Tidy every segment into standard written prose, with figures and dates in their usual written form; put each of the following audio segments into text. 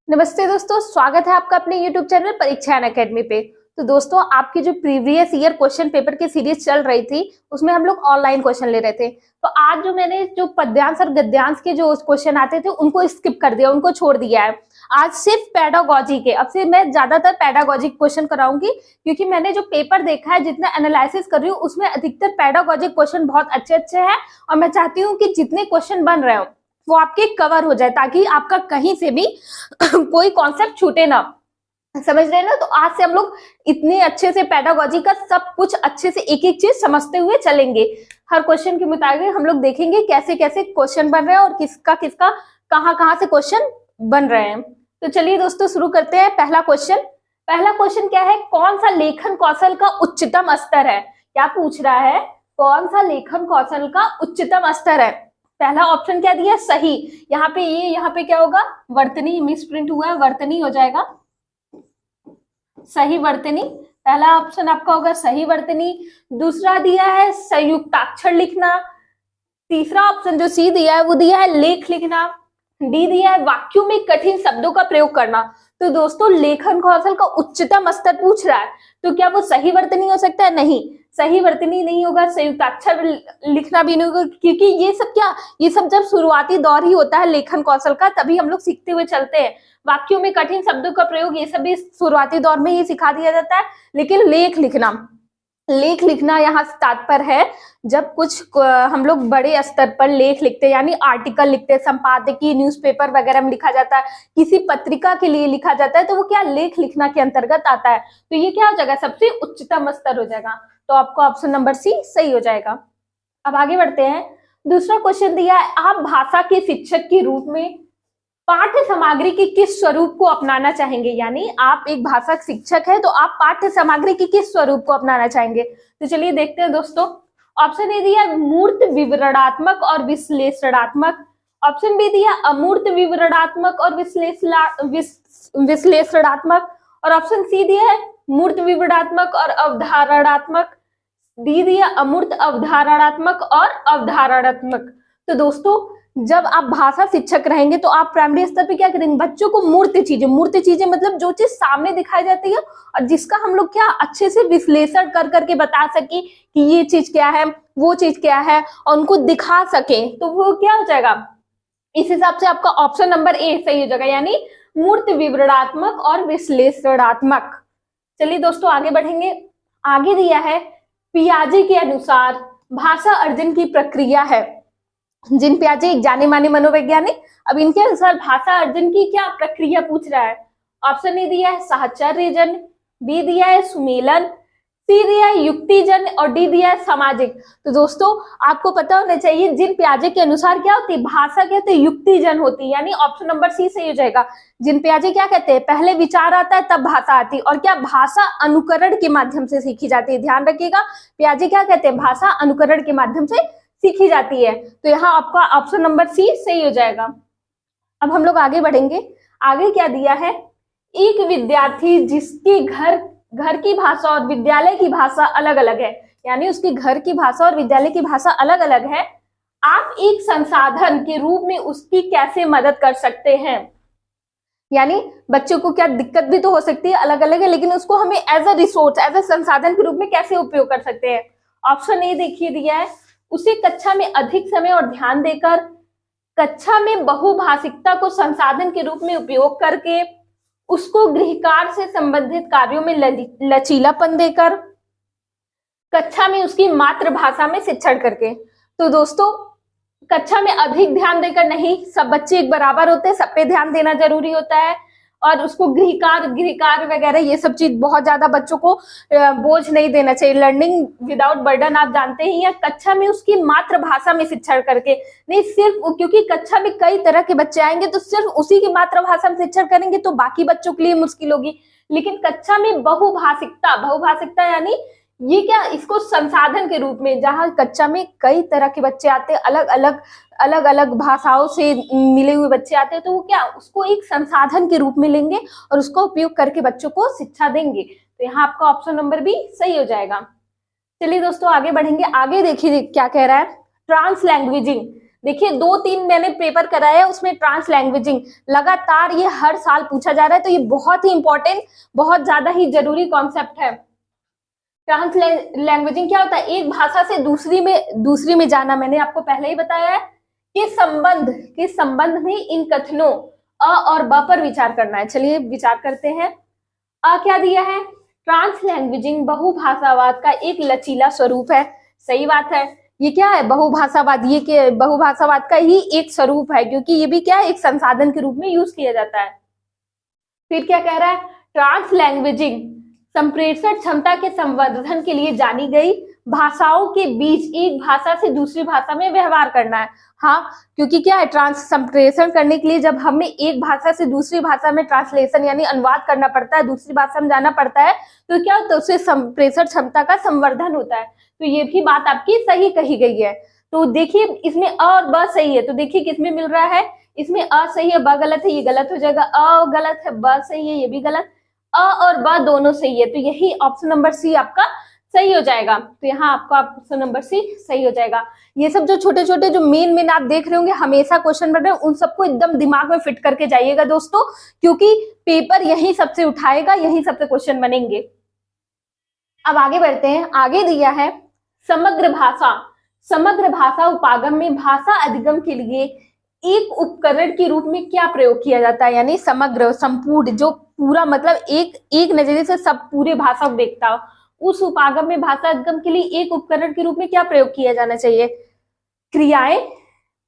नमस्ते दोस्तों, स्वागत है आपका अपने YouTube चैनल परीक्षा अकेडमी पे। तो दोस्तों, आपकी जो प्रीवियस ईयर क्वेश्चन पेपर की सीरीज चल रही थी उसमें हम लोग ऑनलाइन क्वेश्चन ले रहे थे। तो आज जो मैंने जो पद्यांश और गद्यांश के जो क्वेश्चन आते थे उनको स्किप कर दिया, उनको छोड़ दिया है। आज सिर्फ पेडागोजी के, अब से मैं ज्यादातर पेडागोजी क्वेश्चन कराऊंगी क्योंकि मैंने जो पेपर देखा है, जितना एनालिसिस कर रही हूँ उसमें अधिकतर पेडागोजी क्वेश्चन बहुत अच्छे अच्छे हैं और मैं चाहती हूँ कि जितने क्वेश्चन बन रहे हो वो आपके कवर हो जाए ताकि आपका कहीं से भी कोई कॉन्सेप्ट छूटे ना। समझ रहे हैं ना? तो आज से हम लोग इतने अच्छे से पेडागोजी का सब कुछ अच्छे से एक एक चीज समझते हुए चलेंगे। हर क्वेश्चन के मुताबिक हम लोग देखेंगे कैसे कैसे क्वेश्चन बन रहे हैं और किसका किसका कहाँ कहाँ से क्वेश्चन बन रहे हैं। तो चलिए दोस्तों शुरू करते हैं। पहला क्वेश्चन क्या है? कौन सा लेखन कौशल का उच्चतम स्तर है? क्या पूछ रहा है? कौन सा लेखन कौशल का उच्चतम स्तर है? पहला ऑप्शन क्या दिया? सही। यहाँ पे क्या होगा? वर्तनी मिसप्रिंट हुआ है, वर्तनी हो जाएगा सही वर्तनी। पहला ऑप्शन आपका होगा सही वर्तनी। दूसरा दिया है संयुक्ताक्षर लिखना। तीसरा ऑप्शन जो सी दिया है वो दिया है लेख लिखना। डी दिया है वाक्यों में कठिन शब्दों का प्रयोग करना। तो दोस्तों, लेखन कौशल का उच्चतम स्तर पूछ रहा है तो क्या वो सही वर्तनी हो सकता है? नहीं, सही वर्तनी नहीं होगा। संयुक्ताक्षर लिखना भी नहीं होगा क्योंकि ये सब जब शुरुआती दौर ही होता है लेखन कौशल का, तभी हम लोग सीखते हुए चलते हैं। वाक्यों में कठिन शब्दों का प्रयोग ये सब भी शुरुआती दौर में ही सिखा दिया जाता है। लेकिन लेख लिखना यहाँ से तात्पर्य है जब कुछ हम लोग बड़े स्तर पर लेख लिखते हैं, यानी आर्टिकल लिखते हैं, संपादकीय न्यूज़पेपर वगैरह में लिखा जाता है, किसी पत्रिका के लिए लिखा जाता है, तो वो क्या लेख लिखना के अंतर्गत आता है। तो ये क्या हो जाएगा? सबसे उच्चतम स्तर हो जाएगा। तो आपका ऑप्शन नंबर सी सही हो जाएगा। अब आगे बढ़ते हैं। दूसरा क्वेश्चन दिया है, आप भाषा के शिक्षक के रूप में पाठ्य सामग्री के किस स्वरूप को अपनाना चाहेंगे? यानी आप एक भाषा शिक्षक है तो आप पाठ्य सामग्री के किस स्वरूप को अपनाना चाहेंगे? तो चलिए देखते हैं दोस्तों। ऑप्शन ए दिया मूर्त विवरणात्मक और विश्लेषणात्मक। ऑप्शन बी दिया अमूर्त विवरणात्मक और विश्लेषणात्मक। और ऑप्शन सी दिया है मूर्त विवरणात्मक और अवधारणात्मक। डी दिया अमूर्त अवधारणात्मक और अवधारणात्मक। तो दोस्तों, जब आप भाषा शिक्षक रहेंगे तो आप प्राइमरी स्तर पे क्या करेंगे? बच्चों को मूर्त चीजें मतलब जो चीज सामने दिखाई जाती है और जिसका हम लोग क्या अच्छे से विश्लेषण कर करके बता सके कि ये चीज क्या है, वो चीज क्या है, और उनको दिखा सके, तो वो क्या हो जाएगा? इस हिसाब से आपका ऑप्शन नंबर ए सही हो जाएगा, यानी मूर्त विवरणात्मक और विश्लेषणात्मक। चलिए दोस्तों आगे बढ़ेंगे। आगे दिया है पियाजे के अनुसार भाषा अर्जन की प्रक्रिया है। जिन पियाजे एक जाने माने मनोवैज्ञानिक, अब इनके अनुसार भाषा अर्जन की क्या प्रक्रिया पूछ रहा है। ऑप्शन ए दिया है साहचर्यजन, बी दिया है सुमेलन, सी दिया है युक्तिजन और डी दिया है सामाजिक। तो दोस्तों, आपको पता होना चाहिए जिन पियाजे के अनुसार क्या होती है भाषा, कहते हैं युक्तिजन होती है, यानी ऑप्शन नंबर सी सही हो जाएगा। जिन पियाजे क्या कहते हैं पहले विचार आता है तब भाषा आती है, और क्या भाषा अनुकरण के माध्यम से सीखी जाती है। ध्यान रखिएगा, पियाजे क्या कहते हैं भाषा अनुकरण के माध्यम से सीखी जाती है। तो यहाँ आपका ऑप्शन नंबर सी सही हो जाएगा। अब हम लोग आगे बढ़ेंगे। आगे क्या दिया है? एक विद्यार्थी जिसके घर की भाषा और विद्यालय की भाषा अलग अलग है, यानी उसके घर की भाषा और विद्यालय की भाषा अलग अलग है, आप एक संसाधन के रूप में उसकी कैसे मदद कर सकते हैं? यानी बच्चों को क्या दिक्कत भी तो हो सकती है, अलग अलग है, लेकिन उसको हमें as a resource, as a संसाधन के रूप में कैसे उपयोग कर सकते हैं। ऑप्शन ए देखिए दिया है, उसे कक्षा में अधिक समय और ध्यान देकर, कक्षा में बहुभाषिकता को संसाधन के रूप में उपयोग करके, उसको गृहकार्य से संबंधित कार्यों में लचीलापन देकर, कक्षा में उसकी मातृभाषा में शिक्षण करके। तो दोस्तों, कक्षा में अधिक ध्यान देकर नहीं, सब बच्चे एक बराबर होते हैं, सब पे ध्यान देना जरूरी होता है, और उसको गृहकार्य वगैरह ये सब चीज बहुत ज्यादा बच्चों को बोझ नहीं देना चाहिए। लर्निंग विदाउट बर्डन आप जानते ही हैं। कक्षा में उसकी मातृभाषा में शिक्षण करके नहीं, सिर्फ क्योंकि कक्षा में कई तरह के बच्चे आएंगे तो सिर्फ उसी की मातृभाषा में शिक्षण करेंगे तो बाकी बच्चों के लिए मुश्किल होगी। लेकिन कक्षा में बहुभाषिकता यानी ये क्या, इसको संसाधन के रूप में, जहाँ कक्षा में कई तरह के बच्चे आते हैं, अलग अलग भाषाओं से मिले हुए बच्चे आते हैं, तो वो क्या उसको एक संसाधन के रूप में लेंगे और उसका उपयोग करके बच्चों को शिक्षा देंगे। तो यहाँ आपका ऑप्शन नंबर बी सही हो जाएगा। चलिए दोस्तों आगे बढ़ेंगे। आगे देखिए क्या कह रहा है, ट्रांसलैंग्वेजिंग देखिए 2-3 मैंने पेपर कराया है, उसमें ट्रांस लैंग्वेजिंग लगातार ये हर साल पूछा जा रहा है, तो ये बहुत ही इंपॉर्टेंट, बहुत ज्यादा ही जरूरी कॉन्सेप्ट है। ट्रांस लैंग्वेजिंग क्या होता है? एक भाषा से दूसरी में जाना। मैंने आपको पहले ही बताया है कि संबंध में इन कथनों अ और ब पर विचार करना है। चलिए विचार करते हैं। अ क्या दिया है? ट्रांस लैंग्वेजिंग बहुभाषावाद का एक लचीला स्वरूप है। सही बात है। ये क्या है? बहुभाषावाद। ये के बहुभाषावाद का ही एक स्वरूप है, क्योंकि ये भी क्या है? एक संसाधन के रूप में यूज किया जाता है। फिर क्या कह रहा है? ट्रांस लैंग्वेजिंग संप्रेषण क्षमता के संवर्धन के लिए जानी गई भाषाओं के बीच एक भाषा से दूसरी भाषा में व्यवहार करना है। हाँ, क्योंकि क्या है? ट्रांस संप्रेषण करने के लिए जब हमें एक भाषा से दूसरी भाषा में ट्रांसलेशन यानी अनुवाद करना पड़ता है, दूसरी भाषा में जाना पड़ता है, तो क्या होता है? उससे संप्रेषण क्षमता का संवर्धन होता है। तो ये भी बात आपकी सही कही गई है। तो देखिए इसमें अ और ब सही है, तो देखिए किसमें मिल रहा है? इसमें अ सही है, ब गलत है, ये गलत हो जाएगा। अ गलत है, ब सही है, ये भी गलत। अ और ब दोनों सही है, तो यही ऑप्शन नंबर सी आपका सही हो जाएगा। तो यहाँ आपका ऑप्शन नंबर सी सही हो जाएगा। ये सब जो छोटे छोटे जो मेन आप देख रहे होंगे हमेशा क्वेश्चन बन रहे हैं, उन सबको एकदम दिमाग में फिट करके जाइएगा दोस्तों, क्योंकि पेपर यही सबसे उठाएगा, यही सबसे क्वेश्चन बनेंगे। अब आगे बढ़ते हैं। आगे दिया है समग्र भाषा उपागम में भाषा अधिगम के लिए एक उपकरण के रूप में क्या प्रयोग किया जाता है? यानी समग्र, संपूर्ण, जो पूरा मतलब एक नजरिए से सब पूरे भाषा को देखता हो, उस उपागम में भाषा अधिगम के लिए एक उपकरण के रूप में क्या प्रयोग किया जाना चाहिए? क्रियाएं,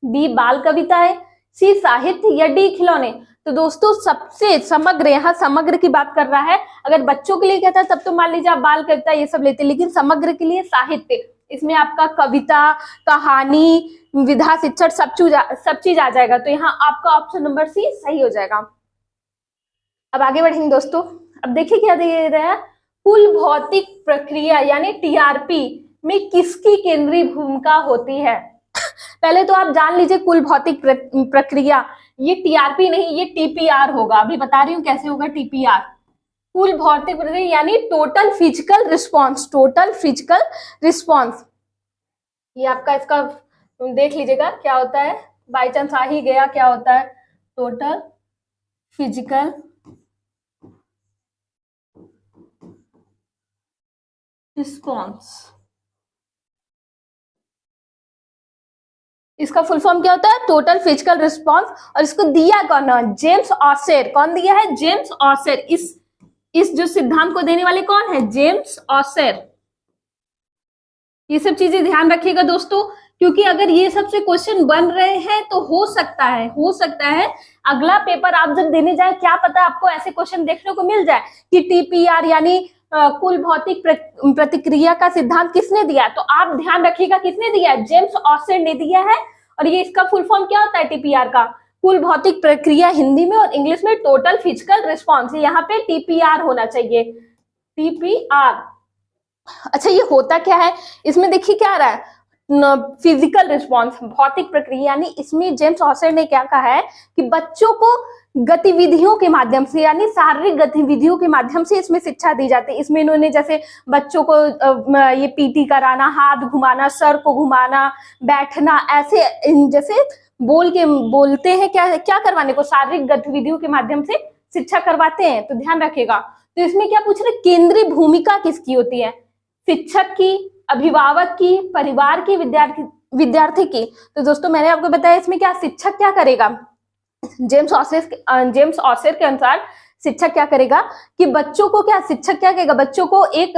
बी बाल कविताएं, सी साहित्य या डी खिलौने। तो दोस्तों सबसे समग्र, यहाँ समग्र की बात कर रहा है। अगर बच्चों के लिए कहता है तब तो मान लीजिए आप बाल कविता ये सब लेते, लेकिन समग्र के लिए साहित्य, इसमें आपका कविता, कहानी, विधा, शिक्षण सब चीज आ जाएगा। तो यहाँ आपका ऑप्शन नंबर सी सही हो जाएगा। अब आगे बढ़ेंगे दोस्तों। अब देखिए क्या दे रहा है? कुल भौतिक प्रक्रिया यानी टीआरपी में किसकी केंद्रीय भूमिका होती है? पहले तो आप जान लीजिए कुल भौतिक प्रक्रिया, ये टीआरपी नहीं, ये टीपीआर होगा। अभी बता रही हूँ कैसे होगा टीपीआर। कुल भौतिक प्रक्रिया यानी टोटल फिजिकल रिस्पॉन्स। ये आपका इसका देख लीजिएगा क्या होता है, बाई चांस आ ही गया, क्या होता है? Total physical response. इसका फुल फॉर्म क्या होता है? Total physical response. और इसको दिया कौन है? जेम्स ऑसेर। कौन दिया है? जेम्स ऑसेर। इस जो सिद्धांत को देने वाले कौन है? जेम्स ऑसेर। ये सब चीजें ध्यान रखिएगा दोस्तों, क्योंकि अगर ये सबसे क्वेश्चन बन रहे हैं तो हो सकता है अगला पेपर आप जब देने जाए, क्या पता आपको ऐसे क्वेश्चन देखने को मिल जाए कि टीपीआर यानी कुल भौतिक प्रतिक्रिया का सिद्धांत किसने दिया? तो आप ध्यान रखिएगा किसने दिया है? जेम्स ऑसेर ने दिया है। और ये इसका फुल फॉर्म क्या होता है टीपीआर का? कुल भौतिक प्रक्रिया हिंदी में, और इंग्लिश में टोटल फिजिकल रिस्पॉन्स। यहाँ पे टीपीआर होना चाहिए, टीपीआर। अच्छा ये होता क्या है? इसमें देखिए क्या आ रहा है? फिजिकल रिस्पॉन्स, भौतिक प्रक्रिया, यानी इसमें जेम्स ऑसेर ने क्या कहा है कि बच्चों को गतिविधियों के माध्यम से यानी शारीरिक गतिविधियों के माध्यम से इसमें शिक्षा दी जाती है। इसमें इन्होंने जैसे बच्चों को ये पीटी कराना, हाथ घुमाना, सर को घुमाना, बैठना, ऐसे जैसे बोलते हैं क्या करवाने को, शारीरिक गतिविधियों के माध्यम से शिक्षा करवाते हैं। तो ध्यान रखिएगा। तो इसमें क्या पूछ रहे? केंद्रीय भूमिका किसकी होती है? शिक्षक की, अभिभावक की, परिवार की, विद्यार्थी की। तो दोस्तों मैंने आपको बताया इसमें क्या शिक्षक क्या करेगा? जेम्स ऑसेर के अनुसार शिक्षक क्या करेगा कि बच्चों को शिक्षक क्या कहेगा? बच्चों को एक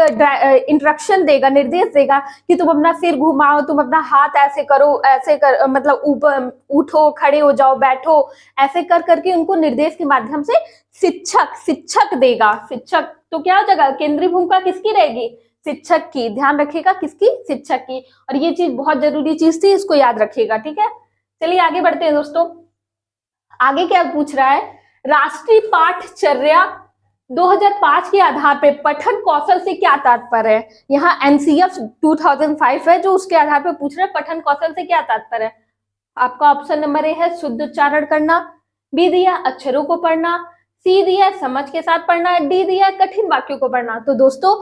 इंस्ट्रक्शन देगा, निर्देश देगा कि तुम अपना सिर घुमाओ, तुम अपना हाथ ऐसे करो, ऐसे कर, मतलब ऊपर उठो, खड़े हो जाओ, बैठो, ऐसे कर करके उनको निर्देश के माध्यम से शिक्षक देगा। शिक्षक तो क्या हो जाएगा? केंद्रीय भूमिका किसकी रहेगी? शिक्षक की। ध्यान रखिएगा किसकी? शिक्षक की। और ये चीज बहुत जरूरी चीज थी, इसको याद रखिएगा, ठीक है। चलिए आगे बढ़ते हैं दोस्तों। आगे क्या पूछ रहा है? राष्ट्रीय पाठचर्या 2005 के आधार पे पठन कौशल से क्या तात्पर्य है? यहाँ एनसीएफ 2005 है जो उसके आधार पे पूछ रहे हैं पठन कौशल से क्या तात्पर्य है। आपका ऑप्शन नंबर ए है शुद्ध उच्चारण करना, बी दिया अक्षरों को पढ़ना, सी दिया समझ के साथ पढ़ना, डी दिया कठिन वाक्यों को पढ़ना। तो दोस्तों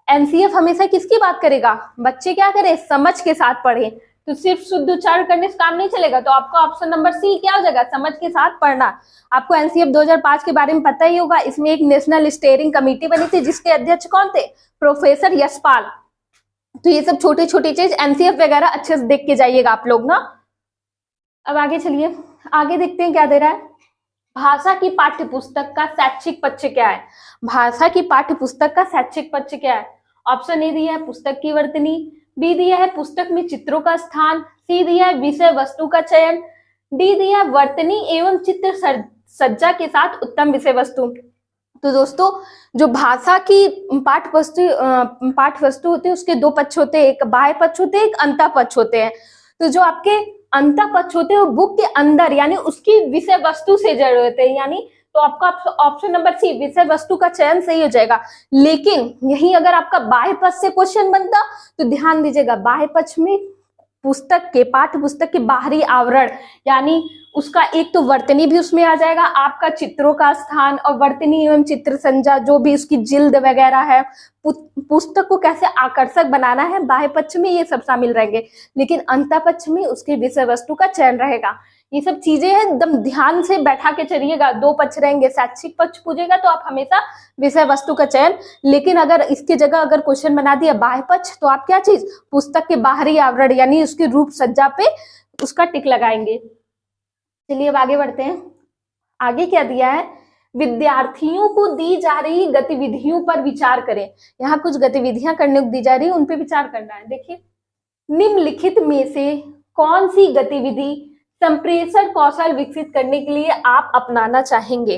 एनसीएफ हमेशा किसकी बात करेगा? बच्चे क्या करें? समझ के साथ पढ़े, तो सिर्फ शुद्ध उच्चारण करने से काम नहीं चलेगा। तो आपका ऑप्शन नंबर सी क्या हो जाएगा, समझ के साथ पढ़ना। आपको एनसीएफ 2005 के बारे में पता ही होगा, इसमें एक नेशनल स्टीयरिंग कमेटी बनी थी जिसके अध्यक्ष कौन थे, प्रोफेसर यशपाल। तो ये सब छोटी छोटी चीज एनसीएफ वगैरह अच्छे से देख के जाइएगा आप लोग ना। अब आगे चलिए, आगे देखते हैं क्या दे रहा है। भाषा की पाठ्य पुस्तक का शैक्षिक पक्ष क्या है, भाषा की पाठ्य पुस्तक का शैक्षिक पक्ष क्या है। ऑप्शन ए दिया है पुस्तक की वर्तनी, बी दिया है पुस्तक में चित्रों का स्थान, सी दिया है विषय वस्तु का चयन, डी दिया है वर्तनी एवं चित्र सज्जा के साथ उत्तम विषय वस्तु। तो दोस्तों जो भाषा की पाठ्य वस्तु होती है उसके दो पक्ष होते हैं, एक बाह्य पक्ष होते हैं, एक अंतः पक्ष होते हैं। तो जो आपके अंतः पक्ष होते हैं वो बुक के अंदर यानी उसकी विषय वस्तु से जुड़े होते हैं, यानी तो आपका ऑप्शन नंबर सी विषय वस्तु का चयन सही हो जाएगा। लेकिन यही अगर आपका बाह्य पक्ष से क्वेश्चन बनता तो ध्यान दीजिएगा, बाह्य पक्ष में पुस्तक के पाठ्य पुस्तक के बाहरी आवरण यानी उसका एक तो वर्तनी भी उसमें आ जाएगा, आपका चित्रों का स्थान और वर्तनी एवं चित्र संज्ञा जो भी उसकी जिल्द वगैरह है, पुस्तक को कैसे आकर्षक बनाना है, बाह्य पक्ष में ये सब शामिल रहेंगे। लेकिन अंतः पक्ष में उसके विषय वस्तु का चयन रहेगा। ये सब चीजें हैं, एकदम ध्यान से बैठा के चलिएगा। दो पक्ष रहेंगे, शैक्षिक पक्ष पूछेगा तो आप हमेशा विषय वस्तु का चयन, लेकिन अगर इसके जगह अगर क्वेश्चन बना दिया बाह्य पक्ष तो आप क्या चीज पुस्तक के बाहरी आवरण यानी उसकी रूप सज्जा पे उसका टिक लगाएंगे। चलिए अब आगे बढ़ते हैं। आगे क्या दिया है, विद्यार्थियों को दी जा रही गतिविधियों पर विचार करें। यहाँ कुछ गतिविधियां करने को दी जा रही है, उन पे विचार करना है। देखिए निम्नलिखित में से कौन सी गतिविधि संप्रेषण कौशल विकसित करने के लिए आप अपनाना चाहेंगे,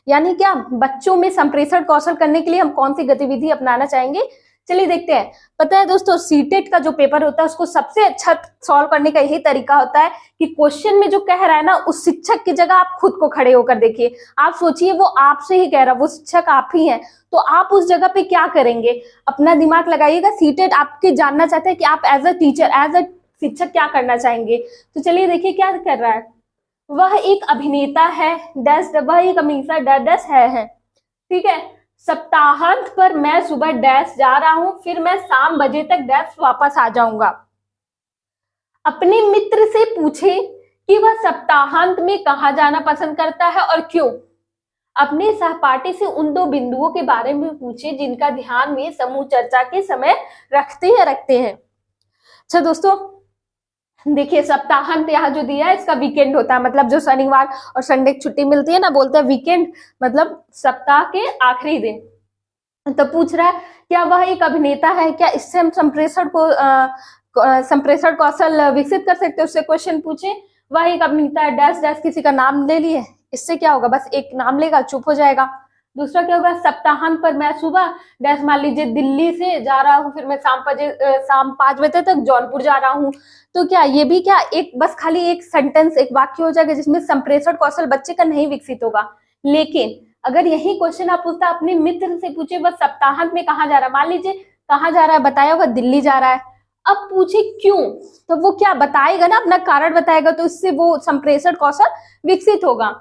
यानी क्या बच्चों में संप्रेषण कौशल करने के लिए हम कौन सी गतिविधि अपनाना चाहेंगे। चलिए देखते हैं। पता है दोस्तों सीटेट का जो पेपर होता है उसको सबसे अच्छा सॉल्व करने का यही तरीका होता है कि क्वेश्चन में जो कह रहा है ना उस शिक्षक की जगह आप खुद को खड़े होकर देखिए। आप सोचिए वो आपसे ही कह रहा है, वो शिक्षक आप ही हैं, तो आप उस जगह पे क्या करेंगे, अपना दिमाग लगाइएगा। सीटेट आपके जानना चाहते हैं कि आप as a teacher as a शिक्षक क्या करना चाहेंगे। तो चलिए देखिए क्या कर रहा है, वह एक अभिनेता है डैश, वह एक हमेशा डैश है, ठीक है। सप्ताहांत पर मैं सुबह डैश जा रहा हूं, फिर मैं शाम बजे तक डैश वापस आ जाऊंगा। अपने मित्र से पूछे कि वह सप्ताहांत में कहां जाना पसंद करता है और क्यों। अपने सहपाठी से उन दो बिंदुओं के बारे में पूछे जिनका ध्यान में समूह चर्चा के समय रखते हैं। अच्छा दोस्तों देखिए सप्ताहांत यहाँ जो दिया है इसका वीकेंड होता है, मतलब जो शनिवार और संडे की छुट्टी मिलती है ना, बोलते हैं वीकेंड, मतलब सप्ताह के आखिरी दिन। तो पूछ रहा है क्या वह एक अभिनेता है, क्या इससे हम संप्रेषण कौशल विकसित कर सकते हैं। उससे क्वेश्चन पूछे वह एक अभिनेता है डैश डैश, किसी का नाम ले लिए, इससे क्या होगा बस एक नाम लेगा चुप हो जाएगा। दूसरा क्या होगा, सप्ताहांत पर मैं सुबह डैश मान लीजिए दिल्ली से जा रहा हूँ, फिर मैं शाम 5 बजे तक जौनपुर जा रहा हूँ। तो क्या ये भी क्या एक बस खाली एक सेंटेंस एक वाक्य हो जाएगा जिसमें संप्रेषण कौशल बच्चे का नहीं विकसित होगा। लेकिन अगर यही क्वेश्चन आप पूछता अपने मित्र से पूछे वह सप्ताहांत में कहाँ जा रहा है, मान लीजिए कहाँ जा रहा है बताया वह दिल्ली जा रहा है, अब पूछे क्यों, तो वो क्या बताएगा ना, अपना कारण बताएगा, तो इससे वो संप्रेषण कौशल विकसित होगा।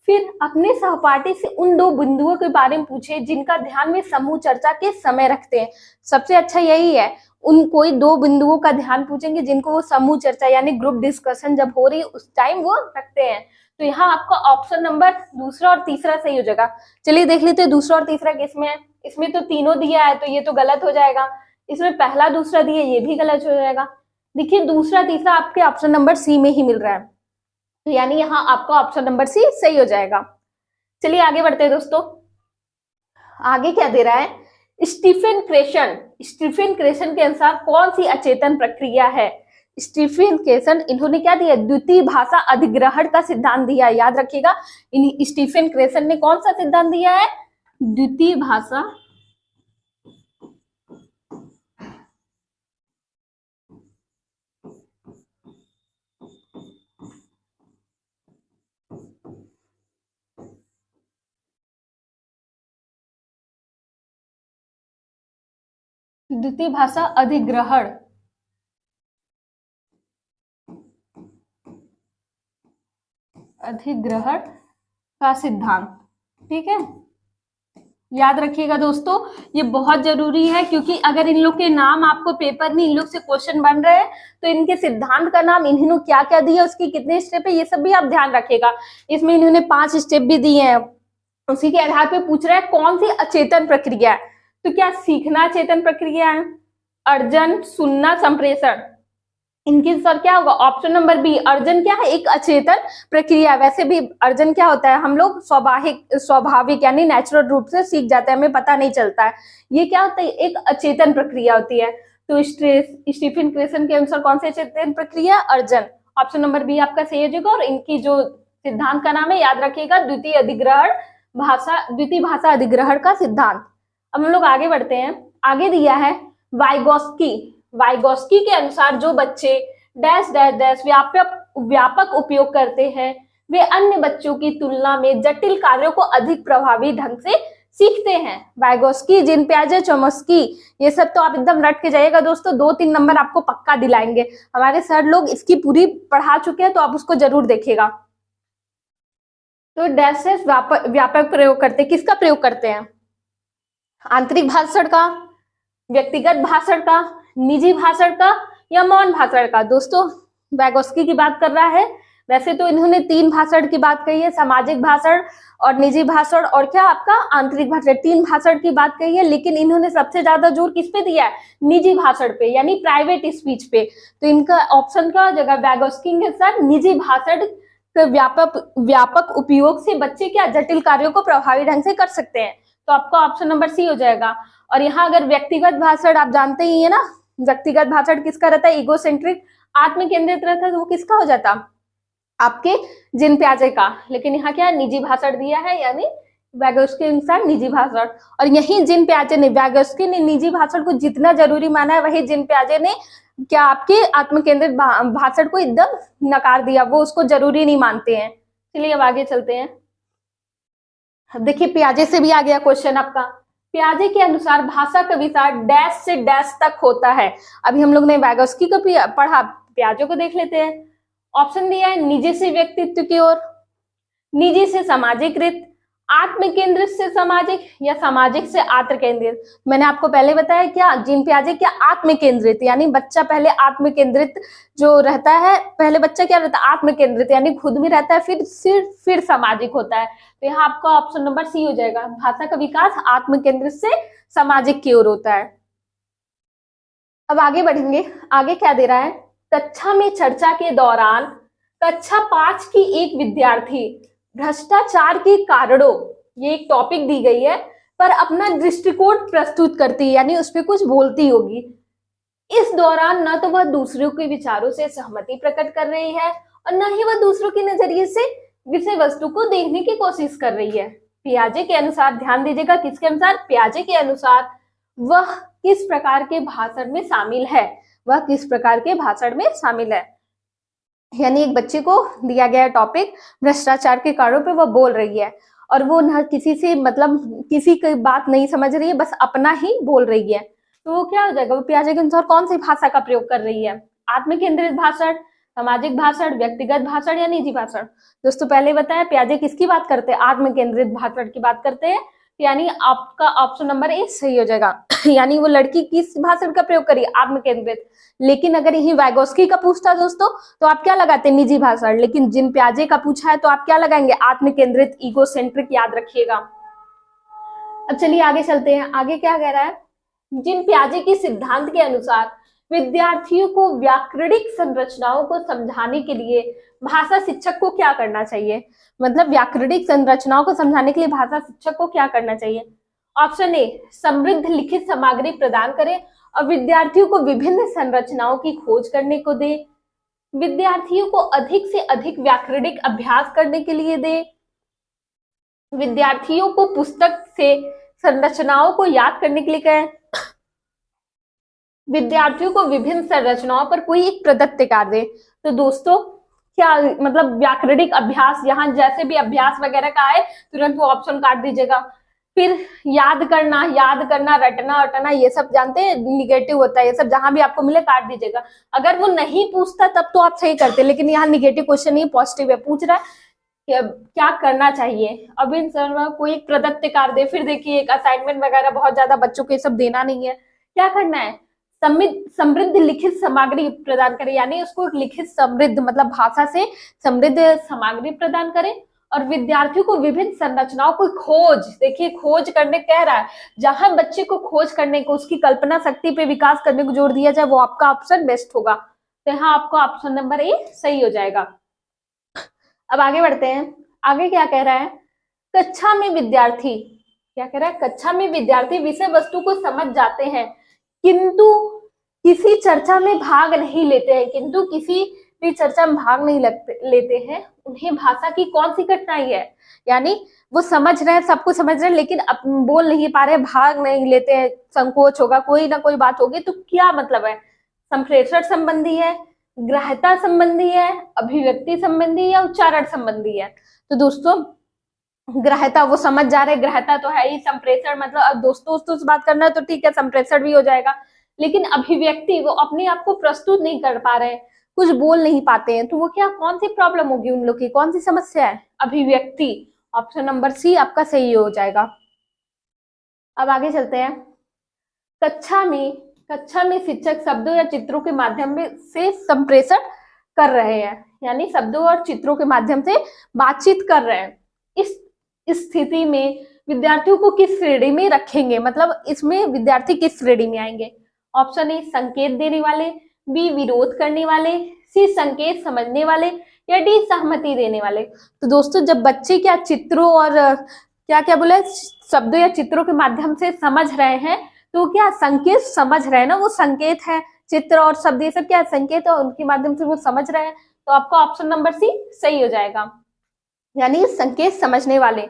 फिर अपने सहपाठी से उन दो बिंदुओं के बारे में पूछे जिनका ध्यान में समूह चर्चा के समय रखते हैं। सबसे अच्छा यही है, उन कोई दो बिंदुओं का ध्यान पूछेंगे जिनको वो समूह चर्चा यानी ग्रुप डिस्कशन जब हो रही है उस टाइम वो रखते हैं। तो यहाँ आपका ऑप्शन नंबर दूसरा और तीसरा सही हो जाएगा। चलिए देख लेते हैं दूसरा और तीसरा किसमें है। इसमें तो तीनों दिया है तो ये तो गलत हो जाएगा, इसमें पहला दूसरा दिया ये भी गलत हो जाएगा। देखिए दूसरा तीसरा आपके ऑप्शन नंबर सी में ही मिल रहा है, तो यानी यहाँ आपका ऑप्शन नंबर सी सही हो जाएगा। चलिए आगे बढ़ते हैं दोस्तों। आगे क्या दे रहा है, स्टीफन क्रेशन के अनुसार कौन सी अचेतन प्रक्रिया है। स्टीफन क्रेशन इन्होंने क्या दिया, द्वितीय भाषा अधिग्रहण का सिद्धांत दिया। याद रखिएगा स्टीफन क्रेशन ने कौन सा सिद्धांत दिया है, द्वितीय भाषा अधिग्रहण का सिद्धांत, ठीक है। याद रखिएगा दोस्तों, ये बहुत जरूरी है, क्योंकि अगर इन लोग के नाम आपको पेपर में इन लोग से क्वेश्चन बन रहे हैं तो इनके सिद्धांत का नाम, इन्होंने क्या क्या दिया, उसकी कितने स्टेप है, ये सब भी आप ध्यान रखिएगा। इसमें इन्होंने 5 स्टेप भी दिए हैं, उसी के आधार पे पूछ रहा है कौन सी अचेतन प्रक्रिया है। तो क्या सीखना चेतन प्रक्रिया है, अर्जन, सुनना, संप्रेषण, इनके सर क्या होगा, ऑप्शन नंबर बी, अर्जन क्या है, एक अचेतन प्रक्रिया। वैसे भी अर्जन क्या होता है, हम लोग स्वाभाविक यानी नेचुरल रूप से सीख जाते हैं, हमें पता नहीं चलता है। ये क्या होता है, एक अचेतन प्रक्रिया होती है। तो स्टीफन क्रेसन के अनुसार कौन सी अचेतन प्रक्रिया, अर्जन। ऑप्शन नंबर बी आपका सही हो जाएगा। और इनकी जो सिद्धांत का नाम है, याद रखिएगा, द्वितीय भाषा अधिग्रहण का सिद्धांत। अब हम लोग आगे बढ़ते हैं। आगे दिया है वाइगोस्की के अनुसार जो बच्चे डैश डैश डैश व्यापक उपयोग करते हैं वे अन्य बच्चों की तुलना में जटिल कार्यों को अधिक प्रभावी ढंग से सीखते हैं। वाइगोस्की, जीन पियाजे, चोम्स्की, ये सब तो आप एकदम रट के जाइएगा दोस्तों, 2-3 नंबर आपको पक्का दिलाएंगे। हमारे सर लोग इसकी पूरी पढ़ा चुके हैं, तो आप उसको जरूर देखिएगा। तो डैश डैश व्यापक प्रयोग करते, किसका प्रयोग करते हैं, आंतरिक भाषण का, व्यक्तिगत भाषण का, निजी भाषण का, या मौन भाषण का। दोस्तों वाइगोस्की की बात कर रहा है, वैसे तो इन्होंने 3 भाषण की बात कही है, सामाजिक भाषण और निजी भाषण और क्या आपका आंतरिक भाषण, 3 भाषण की बात कही है, लेकिन इन्होंने सबसे ज्यादा जोर किस पे दिया है, निजी भाषण पे, यानी प्राइवेट स्पीच पे। तो इनका ऑप्शन का जगह वाइगोस्की के अनुसार निजी भाषण के व्यापक उपयोग से बच्चे क्या जटिल कार्यों को प्रभावी ढंग से कर सकते हैं। तो आपका ऑप्शन नंबर सी हो जाएगा। और यहाँ अगर व्यक्तिगत भाषण, आप जानते ही है ना, व्यक्तिगत भाषण किसका रहता है, ईगोसेंट्रिक, आत्म केंद्रित रहता है, तो वो किसका हो जाता, आपके जीन पियाजे का। लेकिन यहाँ क्या निजी भाषण दिया है, यानी वाइगोस्की के अनुसार निजी भाषण। और यही जीन पियाजे ने, वाइगोस्की ने निजी भाषण को जितना जरूरी माना है, वही जीन पियाजे ने क्या आपके आत्म केंद्रित भाषण को एकदम नकार दिया, वो उसको जरूरी नहीं मानते हैं। चलिए अब आगे चलते हैं। देखिए पियाजे से भी आ गया क्वेश्चन आपका। पियाजे के अनुसार भाषा का विस्तार डैश से डैश तक होता है। अभी हम लोग ने वाइगोस्की को पढ़ा, पियाजे को देख लेते हैं। ऑप्शन दिया है निजी से व्यक्तित्व की ओर, निजी से सामाजिकृत, आत्म केंद्रित से सामाजिक, या सामाजिक से आत्म केंद्रित। मैंने आपको पहले बताया क्या, जीन पियाजे क्या आत्म केंद्रित, यानी बच्चा पहले आत्म केंद्रित जो रहता है, पहले बच्चा क्या रहता है, आत्म केंद्रित, यानी खुद में रहता है, फिर सामाजिक होता है। तो यहाँ आपका ऑप्शन नंबर सी हो जाएगा, भाषा का विकास आत्म केंद्रित से सामाजिक की ओर होता है। अब आगे बढ़ेंगे। आगे क्या दे रहा है, कक्षा में चर्चा के दौरान कक्षा 5 की एक विद्यार्थी भ्रष्टाचार के कारणों, ये एक टॉपिक दी गई है, पर अपना दृष्टिकोण प्रस्तुत करती है, यानी उस पर कुछ बोलती होगी। इस दौरान न तो वह दूसरों के विचारों से सहमति प्रकट कर रही है और न ही वह दूसरों के नजरिए से विषय वस्तु को देखने की कोशिश कर रही है। पियाजे के अनुसार, ध्यान दीजिएगा, किसके अनुसार, पियाजे के अनुसार वह किस प्रकार के भाषण में शामिल है, वह किस प्रकार के भाषण में शामिल है। यानी एक बच्चे को दिया गया टॉपिक भ्रष्टाचार के कारणों पे वह बोल रही है, और वो न किसी से मतलब किसी की बात नहीं समझ रही है, बस अपना ही बोल रही है। तो वो क्या हो जाएगा, वो पियाजे के अनुसार कौन सी भाषा का प्रयोग कर रही है, आत्म केंद्रित भाषण, सामाजिक भाषण, व्यक्तिगत भाषण या निजी भाषण। दोस्तों पहले बताया पियाजे किसकी बात करते हैं, आत्म केंद्रित भाषण की बात करते हैं, यानी आपका ऑप्शन नंबर ए सही हो जाएगा। यानी वो लड़की किस भाषण का प्रयोग करी, आत्म केंद्रित। लेकिन अगर यही वाइगोस्की का पूछता दोस्तों, तो आप क्या लगाते, निजी भाषण। लेकिन जिन पियाजे का पूछा है तो आप क्या लगाएंगे, आत्म केंद्रित, ईगोसेंट्रिक, याद रखिएगा। अब चलिए आगे चलते हैं। आगे क्या कह रहा है, जिन पियाजे के सिद्धांत के अनुसार विद्यार्थियों को व्याकरणिक संरचनाओं को समझाने के लिए भाषा शिक्षक को क्या करना चाहिए, मतलब व्याकरणिक संरचनाओं को समझाने के लिए भाषा शिक्षक को क्या करना चाहिए। ऑप्शन ए, समृद्ध लिखित सामग्री प्रदान करें और विद्यार्थियों को विभिन्न संरचनाओं की खोज करने को दे, विद्यार्थियों को अधिक से अधिक व्याकरणिक अभ्यास करने के लिए दे, विद्यार्थियों को पुस्तक से संरचनाओं को याद करने के लिए कहें, विद्यार्थियों को विभिन्न संरचनाओं पर कोई एक प्रदत्त कार्य दे। तो दोस्तों क्या मतलब व्याकरणिक अभ्यास, यहाँ जैसे भी अभ्यास वगैरह का है तुरंत वो ऑप्शन काट दीजिएगा। फिर याद करना, रटना अटना, ये सब जानते हैं निगेटिव होता है, ये सब जहां भी आपको मिले काट दीजिएगा। अगर वो नहीं पूछता तब तो आप सही करते, लेकिन यहाँ निगेटिव क्वेश्चन नहीं, पॉजिटिव है, पूछ रहा है कि अब क्या करना चाहिए। अब इन सब कोई एक प्रदत्त कार्य दे, फिर देखिए एक असाइनमेंट वगैरह बहुत ज्यादा बच्चों को ये सब देना नहीं है, क्या करना है, समृद्ध लिखित सामग्री प्रदान करें, यानी उसको एक लिखित समृद्ध मतलब भाषा से समृद्ध सामग्री प्रदान करें। और विद्यार्थियों को विभिन्न संरचनाओं को खोज, देखिए खोज करने कह रहा है, जहां बच्चे को खोज करने को, उसकी कल्पना शक्ति पे विकास करने को जोर दिया जाए, वो आपका ऑप्शन बेस्ट होगा। तो यहाँ आपको ऑप्शन नंबर ए सही हो जाएगा। अब आगे बढ़ते हैं, आगे क्या कह रहा है, कक्षा में विद्यार्थी, क्या कह रहा है, कक्षा में विद्यार्थी विषय वस्तु को समझ जाते हैं किंतु किसी चर्चा में भाग नहीं लेते हैं, किंतु किसी भी चर्चा में भाग नहीं लेते हैं, उन्हें भाषा की कौन सी कठिनाई है, यानी वो समझ रहे हैं, सब कुछ समझ रहे हैं, लेकिन बोल नहीं पा रहे, भाग नहीं लेते हैं, संकोच होगा, कोई ना कोई बात होगी, तो क्या मतलब है, संप्रेषण संबंधी है, ग्राह्यता संबंधी है, अभिव्यक्ति संबंधी या उच्चारण संबंधी है। तो दोस्तों ग्राह्यता वो समझ जा रहे, ग्राह्यता तो है ही, संप्रेषण मतलब अब दोस्तों से बात करना है तो ठीक है, संप्रेषण भी हो जाएगा, लेकिन अभिव्यक्ति वो अपने आप को प्रस्तुत नहीं कर पा रहे हैं, कुछ बोल नहीं पाते हैं, तो वो क्या, कौन सी प्रॉब्लम होगी उन लोग की, कौन सी समस्या है, अभिव्यक्ति। ऑप्शन नंबर सी आपका सही हो जाएगा। अब आगे चलते हैं, कक्षा में शिक्षक शब्दों या चित्रों के माध्यम से संप्रेषण कर रहे हैं, यानी शब्दों और चित्रों के माध्यम से बातचीत कर रहे हैं। इस स्थिति में विद्यार्थियों को किस श्रेणी में रखेंगे, मतलब इसमें विद्यार्थी किस श्रेणी में आएंगे। ऑप्शन ए संकेत देने वाले, बी विरोध करने वाले, सी संकेत समझने वाले, या डी सहमति देने वाले। तो दोस्तों जब बच्चे क्या चित्रों और क्या क्या बोले शब्दों या चित्रों के माध्यम से समझ रहे हैं, तो क्या संकेत समझ रहे हैं ना, वो संकेत है, चित्र और शब्द ये सब क्या संकेत है, उनके माध्यम से वो समझ रहे हैं, तो आपका ऑप्शन नंबर सी सही हो जाएगा, यानी संकेत समझने वाले।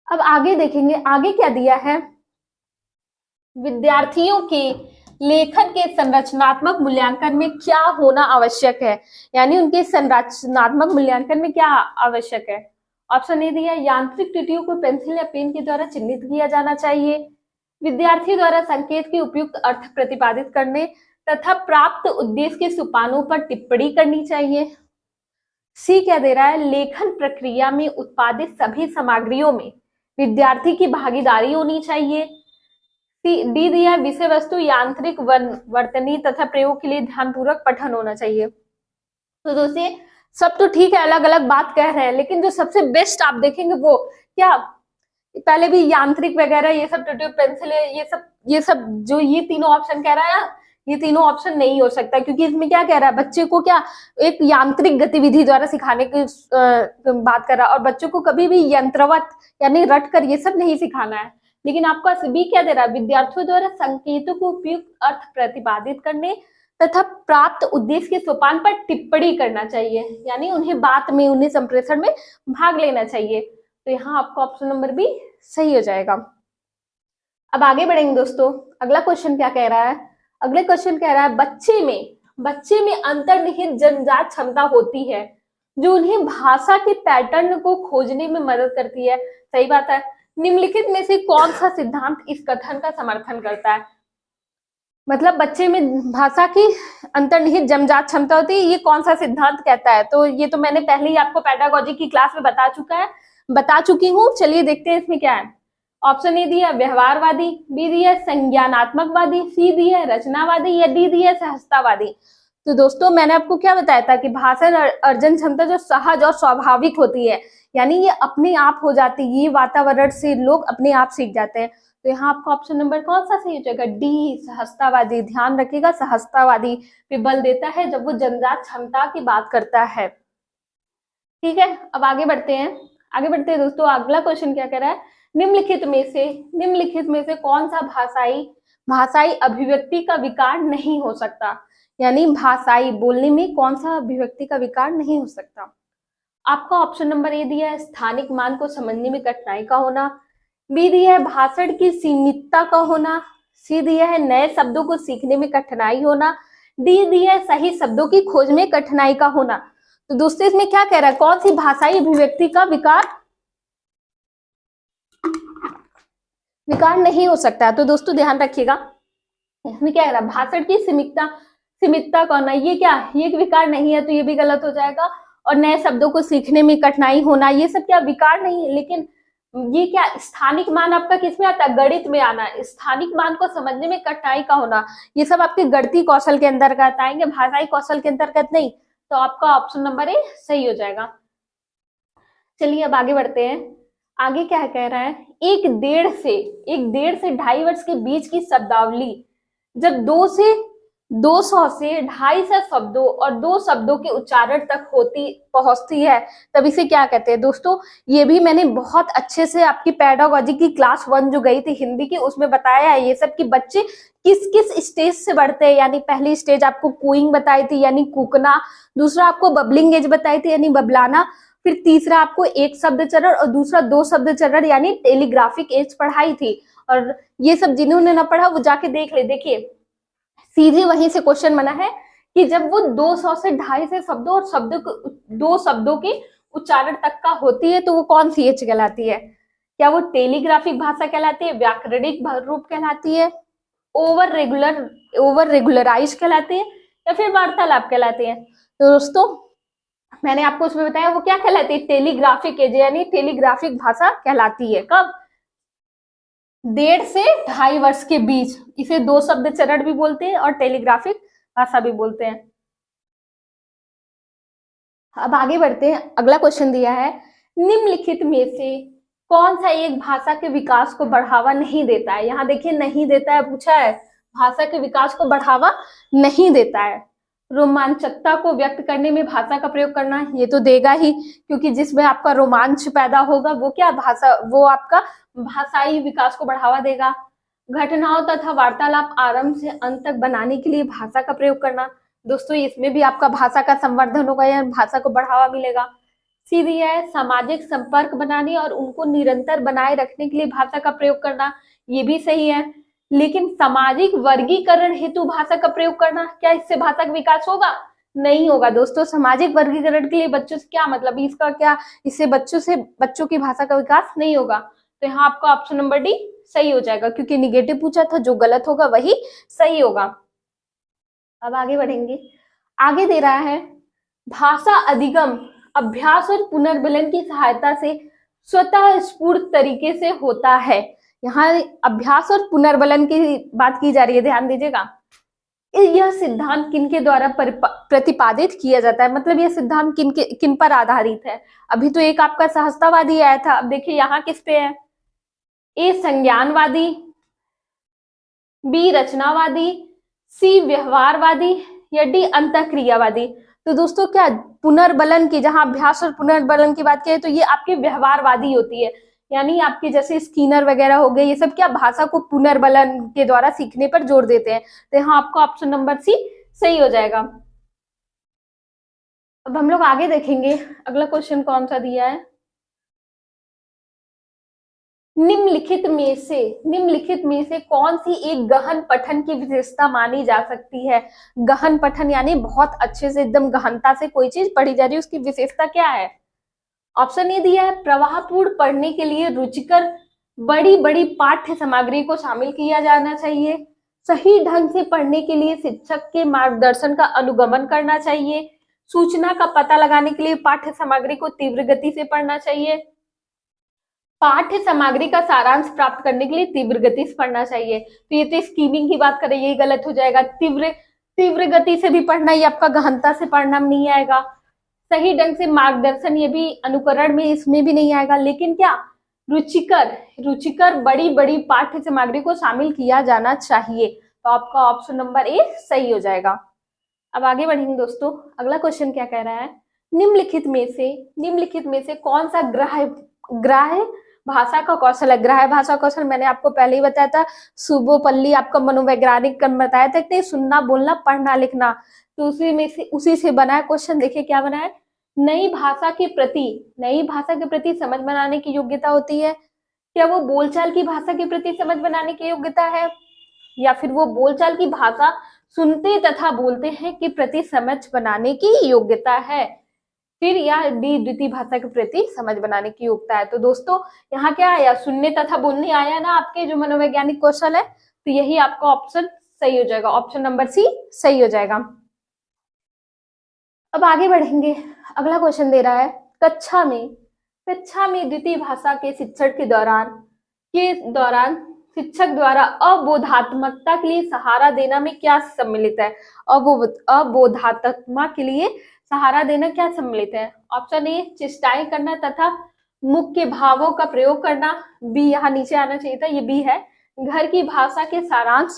अब आगे देखेंगे, आगे क्या दिया है, विद्यार्थियों के लेखन के संरचनात्मक मूल्यांकन में क्या होना आवश्यक है, यानी उनके संरचनात्मक मूल्यांकन में क्या आवश्यक है। ऑप्शन ए दिया, यांत्रिक त्रुटियों को पेंसिल या पेन के द्वारा चिन्हित किया जाना चाहिए, विद्यार्थी द्वारा संकेत के उपयुक्त अर्थ प्रतिपादित करने तथा प्राप्त उद्देश्य के सोपानों पर टिप्पणी करनी चाहिए। सी क्या दे रहा है, लेखन प्रक्रिया में उत्पादित सभी सामग्रियों में विद्यार्थी की भागीदारी होनी चाहिए। डी दिया, विषय वस्तु यांत्रिक वर्तनी तथा प्रयोग के लिए ध्यानपूर्वक पठन होना चाहिए। तो दोस्तों सब तो ठीक है, अलग अलग बात कह रहे हैं, लेकिन जो सबसे बेस्ट आप देखेंगे वो क्या, पहले भी यांत्रिक वगैरह ये सब, ट्यूब पेंसिल ये सब जो ये तीनों ऑप्शन कह रहा है ना, ये तीनों ऑप्शन नहीं हो सकता, क्योंकि इसमें क्या कह रहा है, बच्चे को क्या एक यांत्रिक गतिविधि द्वारा सिखाने की बात कर रहा है, और बच्चों को कभी भी यंत्रवत यानी रट कर ये सब नहीं सिखाना है। लेकिन आपका बी क्या दे रहा है, विद्यार्थियों द्वारा संकेतों को उपयुक्त अर्थ प्रतिपादित करने तथा प्राप्त उद्देश्य के सोपान पर टिप्पणी करना चाहिए, यानी उन्हें बात में, उन्हें संप्रेषण में भाग लेना चाहिए। तो यहाँ आपका ऑप्शन नंबर बी सही हो जाएगा। अब आगे बढ़ेंगे दोस्तों, अगला क्वेश्चन क्या कह रहा है, अगले क्वेश्चन कह रहा है, बच्चे में अंतर्निहित जन्मजात क्षमता होती है जो उन्हें भाषा के पैटर्न को खोजने में मदद करती है। सही बात है। निम्नलिखित में से कौन सा सिद्धांत इस कथन का समर्थन करता है, मतलब बच्चे में भाषा की अंतर्निहित जन्मजात क्षमता होती है, ये कौन सा सिद्धांत कहता है। तो ये तो मैंने पहले ही आपको पेडागोजी की क्लास में बता चुकी हूँ। चलिए देखते हैं इसमें क्या है। ऑप्शन ए दिया व्यवहारवादी, बी दिया संज्ञानात्मकवादी, सी दिया रचनावादी, या डी दिया सहजतावादी। तो दोस्तों मैंने आपको क्या बताया था कि भाषा अर्जन क्षमता जो सहज और स्वाभाविक होती है, यानी ये अपने आप हो जाती है, ये वातावरण से लोग अपने आप सीख जाते हैं। तो यहाँ आपका ऑप्शन नंबर कौन सा सही हो जाएगा, डी सहजतावादी। ध्यान रखिएगा, सहजतावादी पे बल देता है जब वो जन्मजात क्षमता की बात करता है। ठीक है, अब आगे बढ़ते हैं दोस्तों। अगला क्वेश्चन क्या कह रहा है, निम्नलिखित में से कौन सा भाषाई अभिव्यक्ति का विकार नहीं हो सकता, यानी भाषाई बोलने में कौन सा अभिव्यक्ति का विकार नहीं हो सकता। आपका ऑप्शन नंबर ए दिया है स्थानिक मान को समझने में कठिनाई का होना, बी दिया है भाषण की सीमितता का होना, सी दिया है नए शब्दों को सीखने में कठिनाई होना, डी दिया है सही शब्दों की खोज में कठिनाई का होना। तो दोस्तों इसमें क्या कह रहा है, कौन सी भाषाई अभिव्यक्ति का विकार नहीं हो सकता। तो दोस्तों ध्यान रखिएगा, इसमें क्या कह रहा है, भाषण की सीमितता का होना, ये क्या, ये एक विकार नहीं है, तो ये भी गलत हो जाएगा। और नए शब्दों को सीखने में कठिनाई होना, ये सब क्या विकार नहीं है। लेकिन ये क्या स्थानिक मान आपका किसमें आता है, गणित में आना। स्थानिक मान को समझने में कठिनाई का होना, ये सब आपके गणितीय कौशल के अंतर्गत आएंगे, भाषाई कौशल के अंतर्गत नहीं। तो आपका ऑप्शन नंबर ए सही हो जाएगा। चलिए अब आगे बढ़ते हैं। आगे क्या कह रहा है, एक डेढ़ से 2.5 वर्ष के बीच की शब्दावली जब 200 से 250 शब्दों और 2 शब्दों के उच्चारण तक पहुंचती है, तब इसे क्या कहते हैं। दोस्तों ये भी मैंने बहुत अच्छे से आपकी पेडागोजी की क्लास 1 जो गई थी हिंदी की, उसमें बताया है ये सब कि बच्चे किस किस स्टेज से बढ़ते हैं। यानी पहली स्टेज आपको कूइंग बताई थी यानी कूकना, दूसरा आपको बबलिंग एज बताई थी यानी बबलाना, फिर तीसरा आपको एक शब्द चरण और दूसरा 2 शब्द चरण यानी टेलीग्राफिक एज पढ़ाई थी। और ये सब जिन्होंने ना पढ़ा वो जाके देख ले। देखिए सीधे वहीं से क्वेश्चन बना है कि जब वो 200 से 250 शब्दों और 2 शब्दों के उच्चारण तक का होती है तो वो कौन सी एज कहलाती है। क्या वो टेलीग्राफिक भाषा कहलाती है, व्याकरणिक रूप कहलाती है, ओवर रेगुलराइज कहलाती है, या फिर वार्तालाप कहलाती है। तो दोस्तों मैंने आपको उसमें बताया वो क्या कहलाती है, टेलीग्राफिक एज यानी टेलीग्राफिक भाषा कहलाती है। कब, 1.5 से 2.5 वर्ष के बीच। इसे 2 शब्द चरण भी बोलते हैं और टेलीग्राफिक भाषा भी बोलते हैं। अब आगे बढ़ते हैं। अगला क्वेश्चन दिया है, निम्नलिखित में से कौन सा एक भाषा के विकास को बढ़ावा नहीं देता है। यहाँ देखिए नहीं देता है पूछा है, भाषा के विकास को बढ़ावा नहीं देता है। रोमांचकता को व्यक्त करने में भाषा का प्रयोग करना, ये तो देगा ही, क्योंकि जिसमें आपका रोमांच पैदा होगा वो क्या वो आपका भाषाई विकास को बढ़ावा देगा। घटनाओं तथा वार्तालाप आरंभ से अंत तक बनाने के लिए भाषा का प्रयोग करना, दोस्तों इसमें भी आपका भाषा का संवर्धन होगा या भाषा को बढ़ावा मिलेगा। सीधी है, सामाजिक संपर्क बनाने और उनको निरंतर बनाए रखने के लिए भाषा का प्रयोग करना, ये भी सही है। लेकिन सामाजिक वर्गीकरण हेतु भाषा का प्रयोग करना, क्या इससे भाषा का विकास होगा, नहीं होगा। दोस्तों सामाजिक वर्गीकरण के लिए बच्चों से क्या मतलब, इसका क्या, इससे बच्चों की भाषा का विकास नहीं होगा। तो यहाँ आपका ऑप्शन नंबर डी सही हो जाएगा, क्योंकि निगेटिव पूछा था, जो गलत होगा वही सही होगा। अब आगे बढ़ेंगे। आगे दे रहा है, भाषा अधिगम अभ्यास और पुनर्बलन की सहायता से स्वतः स्फूर्त तरीके से होता है। यहाँ अभ्यास और पुनर्बलन की बात की जा रही है, ध्यान दीजिएगा। यह सिद्धांत किनके द्वारा प्रतिपादित किया जाता है, मतलब यह सिद्धांत किन पर आधारित है। अभी तो एक आपका सहजतावादी आया था, अब देखिए यहाँ किस पे है, ए संज्ञानवादी, बी रचनावादी, सी व्यवहारवादी, या डी अंतःक्रियावादी। तो दोस्तों क्या पुनर्बलन की, जहां अभ्यास और पुनर्बलन की बात करें तो ये आपके व्यवहारवादी होती है, यानी आपके जैसे स्किनर वगैरह हो गए, ये सब क्या भाषा को पुनर्बलन के द्वारा सीखने पर जोर देते हैं। तो यहाँ आपका ऑप्शन नंबर सी सही हो जाएगा। अब हम लोग आगे देखेंगे अगला क्वेश्चन कौन सा दिया है, निम्नलिखित में से कौन सी एक गहन पठन की विशेषता मानी जा सकती है। गहन पठन यानी बहुत अच्छे से एकदम गहनता से कोई चीज पढ़ी जा रही है, उसकी विशेषता क्या है। ऑप्शन ए दिया है, प्रवाहपूर्ण पढ़ने के लिए रुचिकर बड़ी बड़ी पाठ्य सामग्री को शामिल किया जाना चाहिए। सही ढंग से पढ़ने के लिए शिक्षक के मार्गदर्शन का अनुगमन करना चाहिए। सूचना का पता लगाने के लिए पाठ्य सामग्री को तीव्र गति से पढ़ना चाहिए। पाठ्य सामग्री का सारांश प्राप्त करने के लिए तीव्र गति से पढ़ना चाहिए। तो ये तो स्कीमिंग की बात करें, यही गलत हो जाएगा। तीव्र गति से भी पढ़ना, ये आपका गहनता से पढ़ना नहीं आएगा। सही ढंग से मार्गदर्शन, ये भी अनुकरण में, इसमें भी नहीं आएगा। लेकिन क्या रुचिकर बड़ी बड़ी पाठ्य सामग्री को शामिल किया जाना चाहिए। तो आपका ऑप्शन नंबर ए सही हो जाएगा। अब आगे बढ़ेंगे दोस्तों। अगला क्वेश्चन क्या कह रहा है, निम्नलिखित में से कौन सा ग्राह्य भाषा का कौशल है। ग्राह्य भाषा कौशल मैंने आपको पहले ही बताया था, सुबोपल्ली आपका मनोवैज्ञानिक बताया था कि सुनना, बोलना, पढ़ना, लिखना। तो उसी से बना है क्वेश्चन। देखिए क्या बना है, नई भाषा के प्रति समझ बनाने की योग्यता होती है। क्या वो बोलचाल की भाषा के प्रति समझ बनाने की योग्यता है, या फिर वो बोलचाल की भाषा सुनते तथा बोलते हैं के प्रति समझ बनाने की योग्यता है, फिर या डी द्वितीय भाषा के प्रति समझ बनाने की योग्यता है। तो दोस्तों यहाँ क्या आया, सुनने तथा बोलने आया ना आपके जो मनोवैज्ञानिक कौशल है। तो यही आपका ऑप्शन सही हो जाएगा, ऑप्शन नंबर सी सही हो जाएगा। अब आगे बढ़ेंगे। अगला क्वेश्चन दे रहा है, कक्षा में द्वितीय भाषा के शिक्षण के दौरान शिक्षक द्वारा अबोधात्मकता के लिए सहारा देना में क्या सम्मिलित है? अबोधात्मकता के लिए सहारा देना क्या सम्मिलित है? ऑप्शन ए चेष्टाएं करना तथा मुख्य भावों का प्रयोग करना, बी यहाँ नीचे आना चाहिए था, ये बी है, घर की भाषा के सारांश,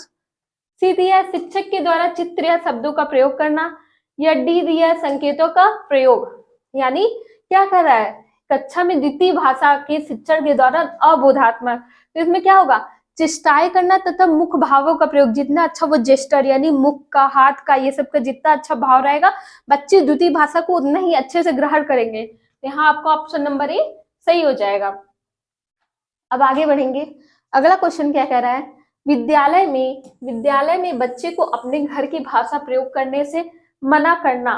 सी दिया शिक्षक के द्वारा चित्र या शब्दों का प्रयोग करना, या डी दिया संकेतों का प्रयोग। यानी क्या कर रहा है, कक्षा में द्वितीय भाषा के शिक्षण के दौरान अबोधात्मक, तो इसमें क्या होगा, चेष्टाएं करना तथा मुख भावों का प्रयोग, जितना अच्छा वो जेस्टर यानी मुख का, हाथ का, ये सब का जितना अच्छा भाव रहेगा बच्चे द्वितीय भाषा को उतना ही अच्छे से ग्रहण करेंगे। यहाँ आपका ऑप्शन नंबर ए सही हो जाएगा। अब आगे बढ़ेंगे। अगला क्वेश्चन क्या कह रहा है, विद्यालय में बच्चे को अपने घर की भाषा प्रयोग करने से मना करना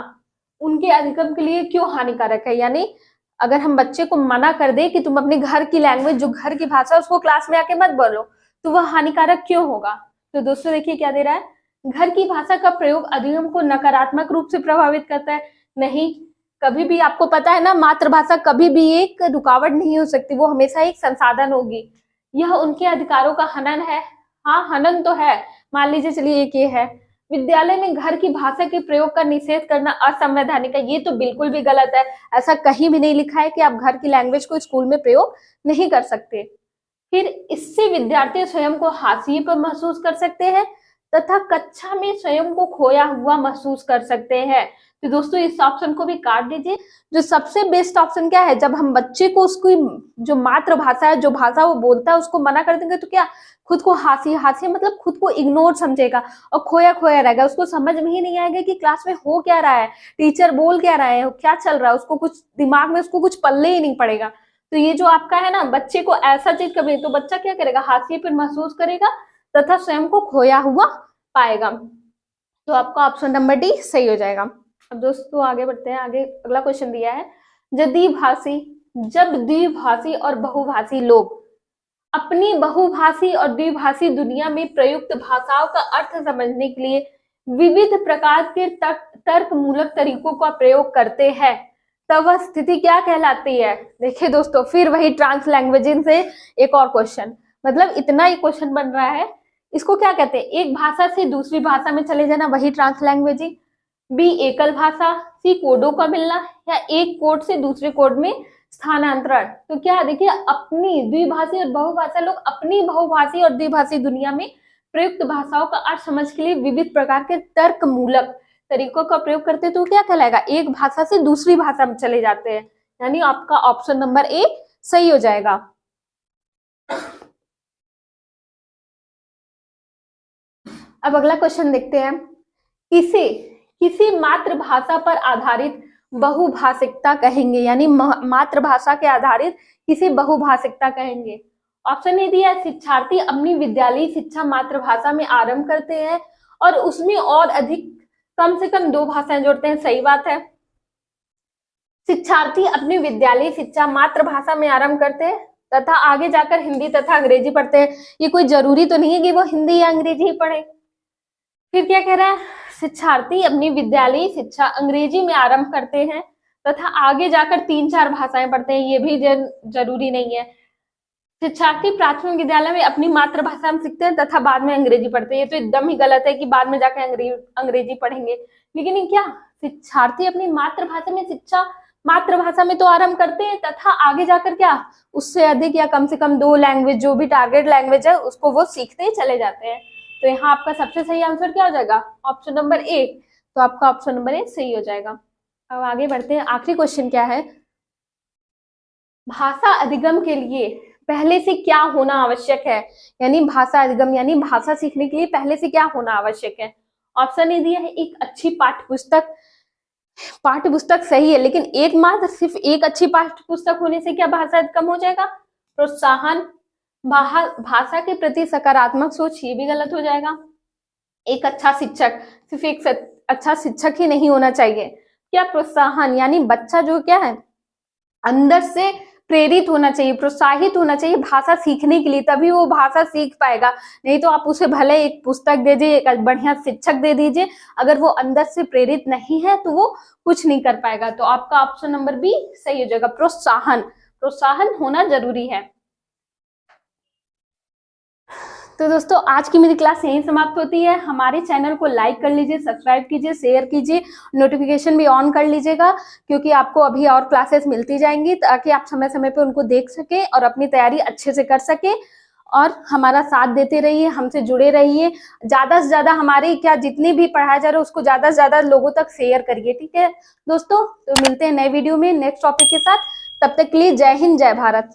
उनके अधिगम के लिए क्यों हानिकारक है? यानी अगर हम बच्चे को मना कर दे कि तुम अपने घर की लैंग्वेज, जो घर की भाषा उसको क्लास में आके मत बोलो, तो वह हानिकारक क्यों होगा? तो दोस्तों देखिए क्या दे रहा है, घर की भाषा का प्रयोग अधिगम को नकारात्मक रूप से प्रभावित करता है। नहीं, कभी भी आपको पता है ना, मातृभाषा कभी भी एक रुकावट नहीं हो सकती, वो हमेशा एक संसाधन होगी। यह उनके अधिकारों का हनन है। हाँ, हनन तो है, मान लीजिए चलिए एक ये है, विद्यालय में घर की भाषा के प्रयोग का निषेध करना असंवैधानिक है, ये तो बिल्कुल भी गलत है। ऐसा कहीं भी नहीं लिखा है कि आप घर की लैंग्वेज को स्कूल में प्रयोग नहीं कर सकते। फिर इससे विद्यार्थी स्वयं को हाशिए पर महसूस कर सकते हैं तथा कक्षा में स्वयं को खोया हुआ महसूस कर सकते हैं। तो दोस्तों इस ऑप्शन को भी काट दीजिए। जो सबसे बेस्ट ऑप्शन क्या है, जब हम बच्चे को उसकी जो मातृभाषा है, जो भाषा वो बोलता है, उसको मना कर देंगे तो क्या, खुद को हाशिए मतलब खुद को इग्नोर समझेगा और खोया खोया रहेगा, उसको समझ में ही नहीं आएगा कि क्लास में हो क्या रहा है, टीचर बोल क्या रहा है, क्या चल रहा है, उसको कुछ दिमाग में उसको कुछ पल्ले ही नहीं पड़ेगा। तो ये जो आपका है ना, बच्चे को ऐसा चीज कभी, तो बच्चा क्या करेगा, हाशिए पर महसूस करेगा तथा स्वयं को खोया हुआ पाएगा। तो आपका ऑप्शन नंबर डी सही हो जाएगा। अब दोस्तों आगे बढ़ते हैं। आगे अगला क्वेश्चन दिया है, जब द्विभाषी और बहुभाषी लोग अपनी बहुभाषी और द्विभाषी दुनिया में प्रयुक्त भाषाओं का अर्थ समझने के लिए विविध प्रकार के तर्कमूलक तरीकों का प्रयोग करते हैं, तब वह स्थिति क्या कहलाती है? देखिए दोस्तों, फिर वही ट्रांस लैंग्वेजिंग से एक और क्वेश्चन, मतलब इतना ही क्वेश्चन बन रहा है, इसको क्या कहते हैं, एक भाषा से दूसरी भाषा में चले जाना, वही ट्रांस लैंग्वेजिंग, बी एकल भाषा, सी कोडों का मिलना, या एक कोड से दूसरे कोड में स्थानांतरण। तो क्या देखिए, अपनी द्विभाषी और बहुभाषा लोग अपनी बहुभाषी और द्विभाषी दुनिया में प्रयुक्त भाषाओं का अर्थ समझ के लिए विविध प्रकार के तर्कमूलक तरीकों का प्रयोग करते हैं, तो क्या कहलाएगा, एक भाषा से दूसरी भाषा में चले जाते हैं। यानी आपका ऑप्शन नंबर ए सही हो जाएगा। अब अगला क्वेश्चन देखते हैं, किसी मातृभाषा पर आधारित बहुभाषिकता कहेंगे, यानी मातृभाषा के आधारित किसी बहुभाषिकता कहेंगे। ऑप्शन ए दिया, शिक्षार्थी अपनी विद्यालयी शिक्षा मातृभाषा में आरंभ करते हैं और उसमें और अधिक कम से कम 2 भाषाएं जोड़ते हैं। सही बात है, शिक्षार्थी अपनी विद्यालयी शिक्षा मातृभाषा में आरंभ करते हैं तथा आगे जाकर हिंदी तथा अंग्रेजी पढ़ते हैं। ये कोई जरूरी तो नहीं है कि वो हिंदी या अंग्रेजी ही पढ़े। फिर क्या कह रहा है, शिक्षार्थी अपनी विद्यालयी शिक्षा अंग्रेजी में आरंभ करते हैं तथा आगे जाकर 3-4 भाषाएं पढ़ते हैं, ये भी जरूरी नहीं है। शिक्षार्थी प्राथमिक विद्यालय में अपनी मातृभाषा में सीखते हैं तथा बाद में अंग्रेजी पढ़ते हैं, ये तो एकदम ही गलत है कि बाद में जाकर अंग्रेजी पढ़ेंगे। लेकिन ये क्या, शिक्षार्थी अपनी मातृभाषा में शिक्षा मातृभाषा में तो आरंभ करते हैं तथा आगे जाकर क्या, उससे अधिक या कम से कम 2 लैंग्वेज, जो भी टारगेट लैंग्वेज है, उसको वो सीखते ही चले जाते हैं। तो यहाँ आपका सबसे सही आंसर क्या हो जाएगा, ऑप्शन नंबर ए। तो आपका ऑप्शन नंबर ए सही हो जाएगा। अब आगे बढ़ते हैं। आखिरी क्वेश्चन क्या है, भाषा अधिगम के लिए पहले से क्या होना आवश्यक है? यानी भाषा अधिगम यानी भाषा सीखने के लिए पहले से क्या होना आवश्यक है? ऑप्शन ए दिया है, एक अच्छी पाठ्यपुस्तक सही है, लेकिन एकमात्र सिर्फ एक अच्छी पाठ्यपुस्तक होने से क्या भाषा अधिगम हो जाएगा? प्रोत्साहन, भाषा के प्रति सकारात्मक सोच, ये भी गलत हो जाएगा। एक अच्छा शिक्षक, सिर्फ एक अच्छा शिक्षक ही नहीं होना चाहिए। क्या प्रोत्साहन, यानी बच्चा जो क्या है अंदर से प्रेरित होना चाहिए, प्रोत्साहित होना चाहिए भाषा सीखने के लिए, तभी वो भाषा सीख पाएगा। नहीं तो आप उसे भले एक पुस्तक दे दीजिए, एक बढ़िया शिक्षक दे दीजिए, अगर वो अंदर से प्रेरित नहीं है तो वो कुछ नहीं कर पाएगा। तो आपका ऑप्शन नंबर बी सही हो जाएगा, प्रोत्साहन। प्रोत्साहन होना जरूरी है। तो दोस्तों आज की मेरी क्लास यहीं समाप्त होती है। हमारे चैनल को लाइक कर लीजिए, सब्सक्राइब कीजिए, शेयर कीजिए, नोटिफिकेशन भी ऑन कर लीजिएगा, क्योंकि आपको अभी और क्लासेस मिलती जाएंगी, ताकि आप समय समय पे उनको देख सके और अपनी तैयारी अच्छे से कर सके। और हमारा साथ देते रहिए, हमसे जुड़े रहिए, ज्यादा से ज्यादा हमारी क्या जितनी भी पढ़ाया जा रहा है उसको ज्यादा से ज्यादा लोगों तक शेयर करिए। ठीक है दोस्तों, तो मिलते हैं नए वीडियो में नेक्स्ट टॉपिक के साथ। तब तक के लिए जय हिंद, जय भारत।